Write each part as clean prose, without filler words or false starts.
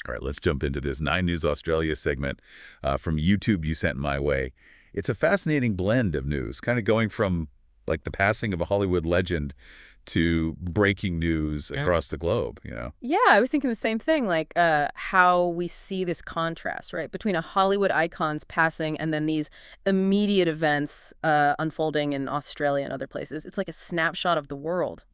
All right, let's jump into this 9 News Australia segment from YouTube you sent my way. It's a fascinating blend of news, kind of going from like the passing of a Hollywood legend to breaking news across the globe. Yeah, I was thinking the same thing, like how we see this contrast, right, between a Hollywood icon's passing and then these immediate events unfolding in Australia and other places. It's like a snapshot of the world,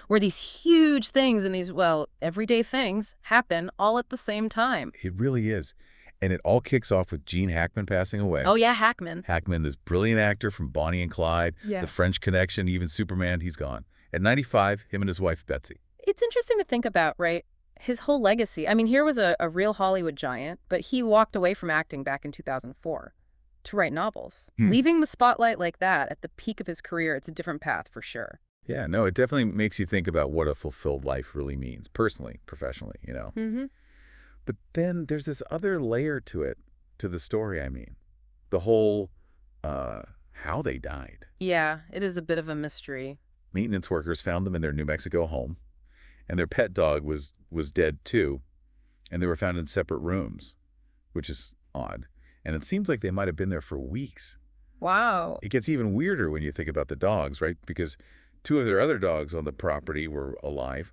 where these huge things and these, well, everyday things happen all at the same time. It really is. And it all kicks off with Gene Hackman passing away. Oh, yeah, Hackman. Hackman, this brilliant actor from Bonnie and Clyde, Yeah. The French Connection, even Superman, he's gone. At 95, him and his wife, Betsy. It's interesting to think about, right? His whole legacy. I mean, here was a real Hollywood giant, but he walked away from acting back in 2004 to write novels. Leaving the spotlight like that at the peak of his career, it's a different path for sure. Yeah, no, it definitely makes you think about what a fulfilled life really means, personally, professionally. Mm-hmm. But then there's this other layer to it, to the story, I mean. The whole, how they died. Yeah, it is a bit of a mystery. Maintenance workers found them in their New Mexico home, and their pet dog was dead too, and they were found in separate rooms, which is odd. And it seems like they might have been there for weeks. Wow. It gets even weirder when you think about the dogs, right? Because 2 of their other dogs on the property were alive.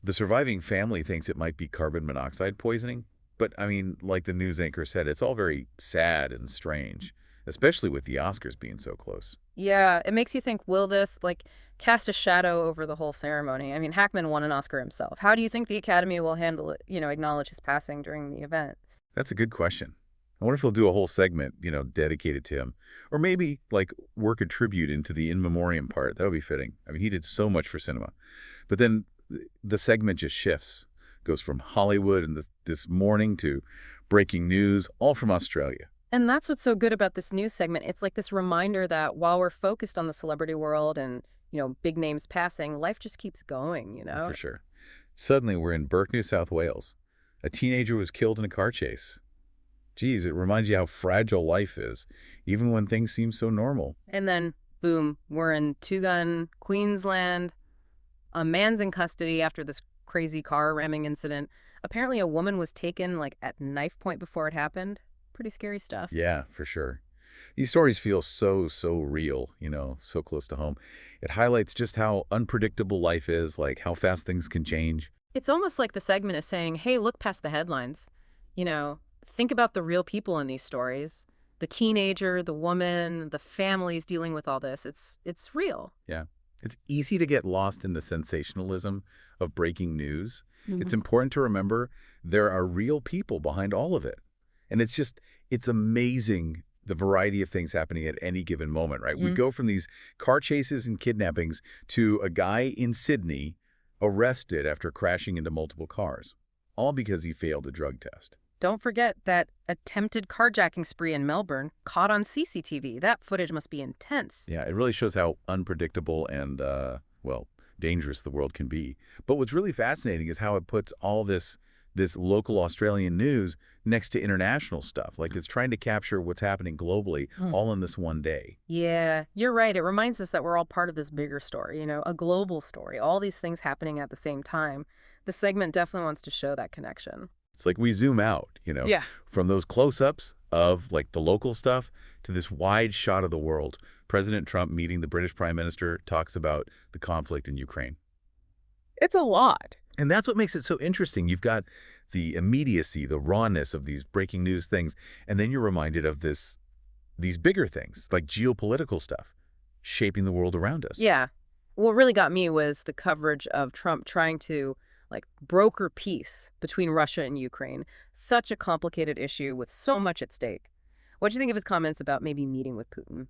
The surviving family thinks it might be carbon monoxide poisoning. But, I mean, like the news anchor said, it's all very sad and strange, especially with the Oscars being so close. Yeah, it makes you think, will this, cast a shadow over the whole ceremony? I mean, Hackman won an Oscar himself. How do you think the Academy will handle it, acknowledge his passing during the event? That's a good question. I wonder if they'll do a whole segment, dedicated to him. Or maybe, work a tribute into the in memoriam part. That would be fitting. I mean, he did so much for cinema. But then the segment just shifts. Goes from Hollywood and this morning to breaking news, all from Australia. And that's what's so good about this news segment. It's like this reminder that while we're focused on the celebrity world and, big names passing, life just keeps going, For sure. Suddenly, we're in Burke, New South Wales. A teenager was killed in a car chase. Geez, it reminds you how fragile life is, even when things seem so normal. And then, boom, we're in two-gun Queensland. A man's in custody after this crazy car ramming incident. Apparently, a woman was taken, at knife point before it happened. Pretty scary stuff. Yeah, for sure. These stories feel so real, so close to home. It highlights just how unpredictable life is, how fast things can change. It's almost like the segment is saying, hey, look past the headlines. Think about the real people in these stories. The teenager, the woman, the families dealing with all this. It's real. Yeah. It's easy to get lost in the sensationalism of breaking news. It's important to remember there are real people behind all of it. And it's amazing the variety of things happening at any given moment, right? We go from these car chases and kidnappings to a guy in Sydney arrested after crashing into multiple cars, all because he failed a drug test. Don't forget that attempted carjacking spree in Melbourne caught on CCTV. That footage must be intense. Yeah, it really shows how unpredictable and, dangerous the world can be. But what's really fascinating is how it puts all this local Australian news next to international stuff. It's trying to capture what's happening globally all in this one day. Yeah, you're right. It reminds us that we're all part of this bigger story, a global story, all these things happening at the same time. The segment definitely wants to show that connection. It's like we zoom out, Yeah. from those close-ups of the local stuff to this wide shot of the world. President Trump meeting the British Prime Minister talks about the conflict in Ukraine. It's a lot. And that's what makes it so interesting. You've got the immediacy, the rawness of these breaking news things, and then you're reminded of these bigger things, like geopolitical stuff, shaping the world around us. Yeah. What really got me was the coverage of Trump trying to broker peace between Russia and Ukraine. Such a complicated issue with so much at stake. What do you think of his comments about maybe meeting with Putin?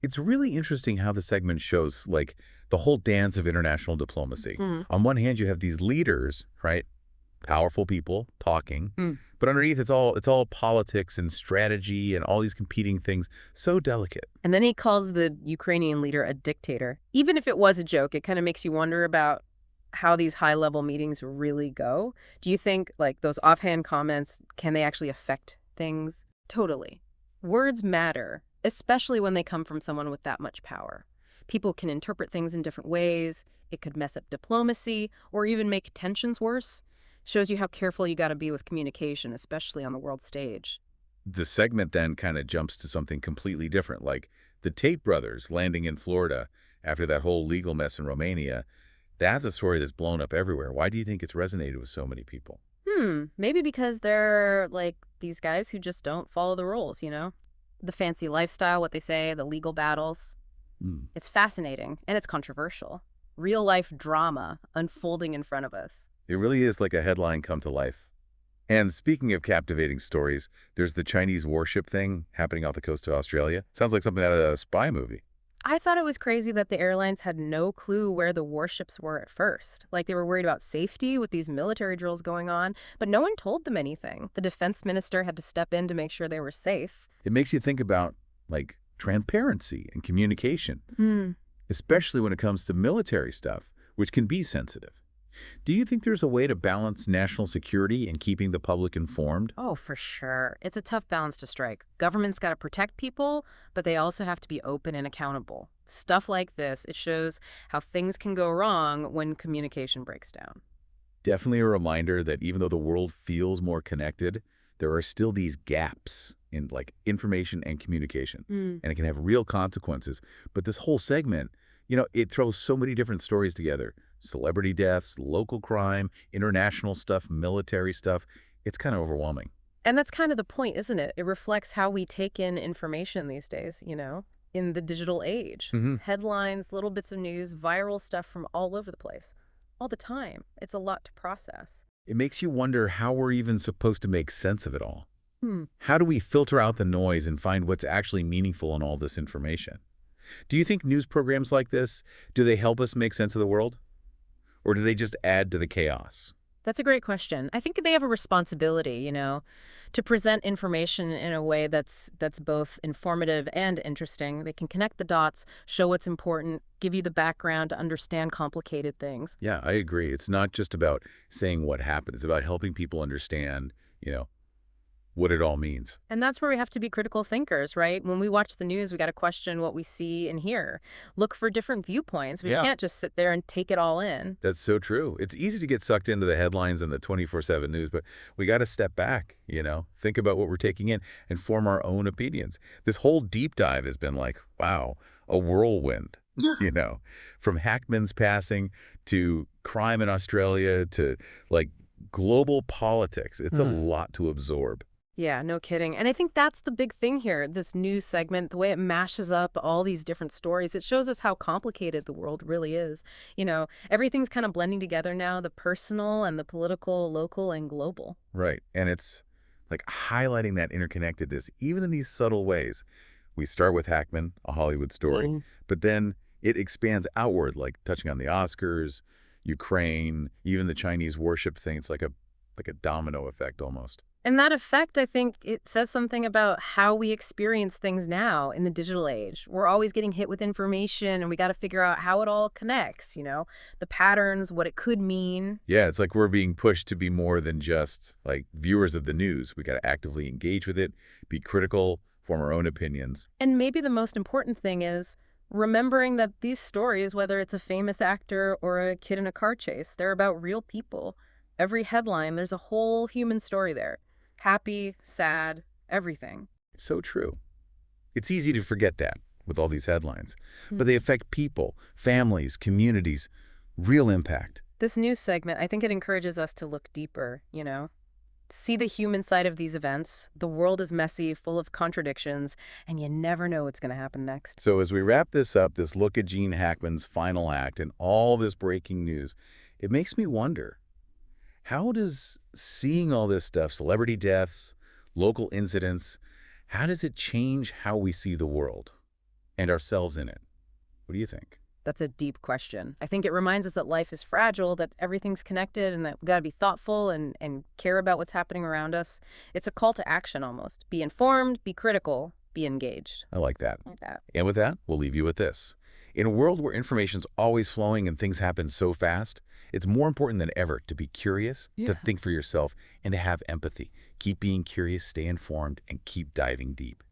It's really interesting how the segment shows the whole dance of international diplomacy. On one hand, you have these leaders, right? Powerful people talking, but underneath it's all politics and strategy and all these competing things. So delicate. And then he calls the Ukrainian leader a dictator. Even if it was a joke, it kind of makes you wonder about how these high-level meetings really go. Do you think those offhand comments, can they actually affect things? Totally. Words matter, especially when they come from someone with that much power. People can interpret things in different ways. It could mess up diplomacy or even make tensions worse. Shows you how careful you got to be with communication, especially on the world stage. The segment then kind of jumps to something completely different, like the Tate brothers landing in Florida after that whole legal mess in Romania. That's a story that's blown up everywhere. Why do you think it's resonated with so many people? Maybe because they're like these guys who just don't follow the rules, The fancy lifestyle, what they say, the legal battles. Hmm. It's fascinating and it's controversial. Real life drama unfolding in front of us. It really is like a headline come to life. And speaking of captivating stories, there's the Chinese warship thing happening off the coast of Australia. Sounds like something out of a spy movie. I thought it was crazy that the airlines had no clue where the warships were at first. Like they were worried about safety with these military drills going on, but no one told them anything. The defense minister had to step in to make sure they were safe. It makes you think about, like, transparency and communication, especially when it comes to military stuff, which can be sensitive. Do you think there's a way to balance national security and keeping the public informed? Oh, for sure. It's a tough balance to strike. Government's got to protect people, but they also have to be open and accountable. Stuff like this, it shows how things can go wrong when communication breaks down. Definitely a reminder that even though the world feels more connected, there are still these gaps in, like, information and communication, and it can have real consequences. But this whole segment, it throws so many different stories together. Celebrity deaths, local crime, international stuff, military stuff. It's kind of overwhelming. And that's kind of the point, isn't it? It reflects how we take in information these days, in the digital age. Headlines, little bits of news, viral stuff from all over the place. All the time. It's a lot to process. It makes you wonder how we're even supposed to make sense of it all. How do we filter out the noise and find what's actually meaningful in all this information? Do you think news programs like this, do they help us make sense of the world? Or do they just add to the chaos? That's a great question. I think they have a responsibility, to present information in a way that's both informative and interesting. They can connect the dots, show what's important, give you the background to understand complicated things. Yeah, I agree. It's not just about saying what happened. It's about helping people understand, what it all means. And that's where we have to be critical thinkers, right? When we watch the news, we got to question what we see and hear. Look for different viewpoints. We can't just sit there and take it all in. That's so true. It's easy to get sucked into the headlines and the 24/7 news, but we got to step back, think about what we're taking in and form our own opinions. This whole deep dive has been like, wow, a whirlwind, from Hackman's passing to crime in Australia to, like, global politics. It's a lot to absorb. Yeah, no kidding. And I think that's the big thing here, this news segment, the way it mashes up all these different stories. It shows us how complicated the world really is. Everything's kind of blending together now, the personal and the political, local and global. Right. And it's like highlighting that interconnectedness, even in these subtle ways. We start with Hackman, a Hollywood story, but then it expands outward, like touching on the Oscars, Ukraine, even the Chinese warship thing. It's like a domino effect almost. And that effect, I think, it says something about how we experience things now in the digital age. We're always getting hit with information, and we got to figure out how it all connects, the patterns, what it could mean. Yeah, it's like we're being pushed to be more than just, like, viewers of the news. We got to actively engage with it, be critical, form our own opinions. And maybe the most important thing is remembering that these stories, whether it's a famous actor or a kid in a car chase, they're about real people. Every headline, there's a whole human story there. Happy, sad, everything. So true. It's easy to forget that with all these headlines, but they affect people, families, communities, real impact. This news segment, I think it encourages us to look deeper, see the human side of these events. The world is messy, full of contradictions, and you never know what's going to happen next. So as we wrap this up, this look at Gene Hackman's final act and all this breaking news, it makes me wonder, how does seeing all this stuff, celebrity deaths, local incidents, how does it change how we see the world and ourselves in it? What do you think? That's a deep question. I think it reminds us that life is fragile, that everything's connected, and that we got to be thoughtful and care about what's happening around us. It's a call to action almost. Be informed, be critical, be engaged. I like that. Like that. And with that, we'll leave you with this. In a world where information's always flowing and things happen so fast, it's more important than ever to be curious, to think for yourself, and to have empathy. Keep being curious, stay informed, and keep diving deep.